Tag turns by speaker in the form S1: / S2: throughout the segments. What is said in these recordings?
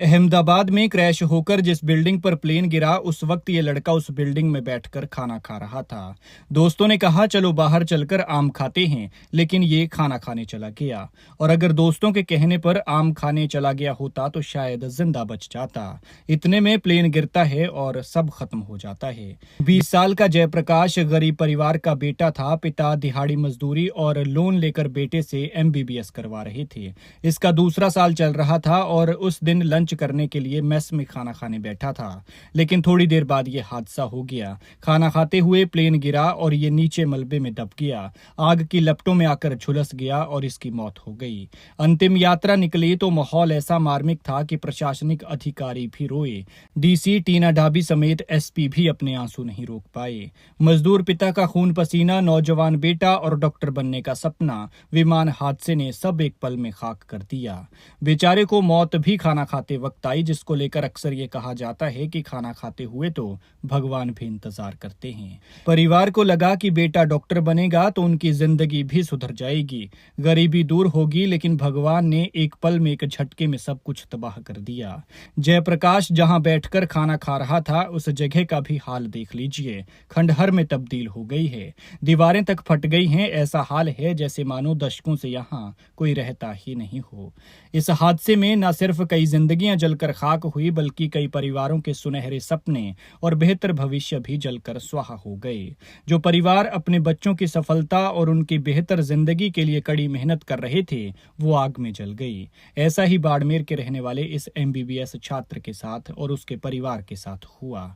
S1: अहमदाबाद में क्रैश होकर जिस बिल्डिंग पर प्लेन गिरा उस वक्त ये लड़का उस बिल्डिंग में बैठकर खाना खा रहा था। दोस्तों ने कहा चलो बाहर चलकर आम खाते हैं, लेकिन ये खाना खाने चला गया। और अगर दोस्तों के कहने पर आम खाने चला गया होता तो शायद जिंदा बच जाता। इतने में प्लेन गिरता है और सब खत्म हो जाता है। 20 साल का जयप्रकाश गरीब परिवार का बेटा था। पिता दिहाड़ी मजदूरी और लोन लेकर बेटे से MBBS करवा रहे थे। इसका दूसरा साल चल रहा था और उस दिन लंच करने के लिए मेस में खाना खाने बैठा था, लेकिन थोड़ी देर बाद यह हादसा हो गया। खाना खाते हुए प्लेन गिरा और ये नीचे मलबे में दब गया। आग की लपटों में आकर झुलस गया और इसकी मौत हो गई। अंतिम यात्रा निकली तो माहौल ऐसा मार्मिक था कि प्रशासनिक अधिकारी भी रोए। DC टीना डाबी समेत SP भी अपने आंसू नहीं रोक पाए। मजदूर पिता का खून पसीना, नौजवान बेटा और डॉक्टर बनने का सपना विमान हादसे ने सब एक पल में खाक कर दिया। बेचारे को मौत भी खाना खाते वक्त आई, जिसको लेकर अक्सर ये कहा जाता है कि खाना खाते हुए तो भगवान भी इंतजार करते हैं। परिवार को लगा कि बेटा डॉक्टर बनेगा तो उनकी जिंदगी भी सुधर जाएगी, गरीबी दूर होगी, लेकिन भगवान ने एक पल में एक झटके में सब कुछ तबाह कर दिया। जयप्रकाश जहां बैठकर खाना खा रहा था उस जगह का भी हाल देख लीजिए। खंडहर में तब्दील हो गई है, दीवारें तक फट गई हैं। ऐसा हाल है जैसे मानो दशकों से यहाँ कोई रहता ही नहीं हो। इस हादसे में न सिर्फ कई जिंदगियां जलकर खाक हुई, बल्कि कई परिवारों के सुनहरे सपने और बेहतर भविष्य भी जलकर स्वाहा हो गए। जो परिवार अपने बच्चों की सफलता और उनकी बेहतर जिंदगी के लिए कड़ी मेहनत कर रहे थे, वो आग में जल गई। ऐसा ही बाड़मेर के रहने वाले इस MBBS छात्र के साथ और उसके परिवार के साथ हुआ।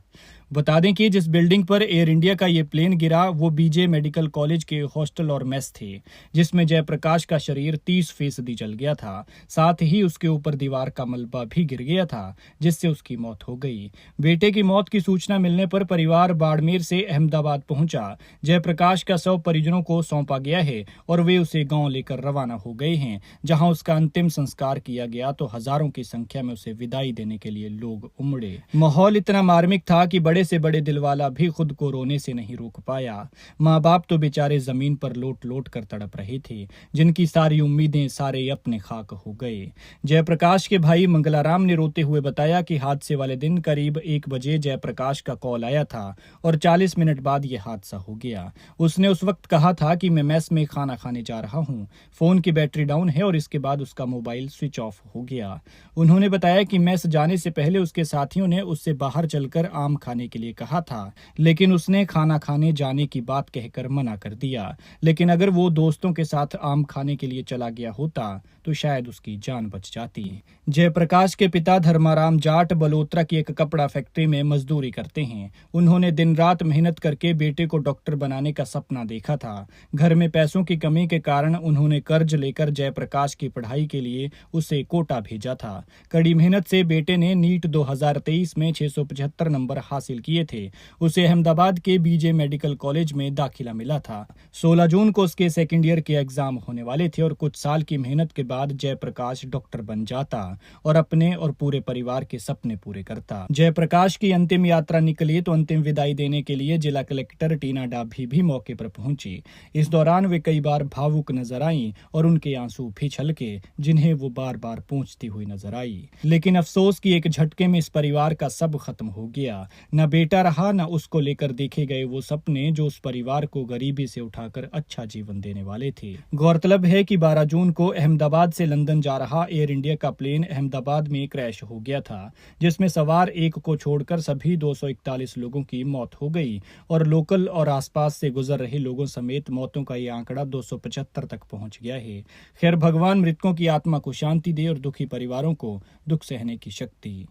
S1: बता दें कि जिस बिल्डिंग पर एयर इंडिया का ये प्लेन गिरा वो BJ मेडिकल कॉलेज के हॉस्टल और मेस थे, जिसमें जयप्रकाश का शरीर 30% जल गया था। साथ ही उसके ऊपर दीवार का मलबा भी गिर गया था, जिससे उसकी मौत हो गई। बेटे की मौत की सूचना मिलने पर परिवार बाड़मेर से अहमदाबाद पहुंचा। जयप्रकाश का शव परिजनों को सौंपा गया है और वे उसे गांव लेकर रवाना हो गए हैं, जहां उसका अंतिम संस्कार किया गया तो हजारों की संख्या में उसे विदाई देने के लिए लोग उमड़े। माहौल इतना मार्मिक था कि बड़े से बड़े दिलवाला भी खुद को रोने से नहीं रोक पाया। माँ बाप तो बेचारे जमीन पर लोट लोट कर तड़प रहे थे, जिनकी सारी उम्मीदें, सारे अपने खाक हो गए। जयप्रकाश के भाई मंगलाराम ने रोते हुए बताया कि हादसे वाले दिन करीब 1 बजे जयप्रकाश का कॉल आया था और 40 मिनट बाद यह हादसा हो गया। उसने उस वक्त कहा था कि मैं मेस में खाना खाने जा रहा हूँ, फोन की बैटरी डाउन है, और इसके बाद उसका मोबाइल स्विच ऑफ हो गया। उन्होंने बताया कि मेस जाने से पहले उसके साथियों ने उससे बाहर चलकर आम खाने के लिए कहा था, लेकिन उसने खाना खाने जाने की बात कहकर मना कर दिया। लेकिन अगर वो दोस्तों के साथ आम खाने के लिए चला गया होता तो शायद उसकी जान बच जाती। जयप्रकाश के पिता धर्माराम जाट बलोत्रा की एक कपड़ा फैक्ट्री में मजदूरी करते हैं। उन्होंने दिन रात मेहनत करके बेटे को डॉक्टर बनाने का सपना देखा था। घर में पैसों की कमी के कारण उन्होंने कर्ज लेकर जयप्रकाश की पढ़ाई के लिए उसे कोटा भेजा था। कड़ी मेहनत से बेटे ने नीट 2023 में 675 नंबर हासिल किए थे। उसे अहमदाबाद के BJ मेडिकल कॉलेज में दाखिला मिला था। 16 जून को उसके सेकेंड ईयर के एग्जाम होने वाले थे और कुछ साल की मेहनत के बाद जयप्रकाश डॉक्टर बन जाता और अपने और पूरे परिवार के सपने पूरे करता। जयप्रकाश की अंतिम यात्रा निकली तो अंतिम विदाई देने के लिए जिला कलेक्टर टीना डाभी भी मौके पर पहुंची। इस दौरान वे कई बार भावुक नजर आईं और उनके आंसू भी छलके, जिन्हें वो बार बार पोंछती हुई नजर आई। लेकिन अफसोस की एक झटके में इस परिवार का सब खत्म हो गया। न बेटा रहा, न उसको लेकर देखे गए वो सपने जो उस परिवार को गरीबी से उठाकर अच्छा जीवन देने वाले थे। गौरतलब है कि 12 जून को अहमदाबाद से लंदन जा रहा एयर इंडिया का प्लेन अहमदाबाद में क्रैश हो गया था, जिसमें सवार एक को छोड़कर सभी 241 लोगों की मौत हो गई और लोकल और आसपास से गुजर रहे लोगों समेत मौतों का ये आंकड़ा 275 तक पहुंच गया है। खैर, भगवान मृतकों की आत्मा को शांति दे और दुखी परिवारों को दुख सहने की शक्ति।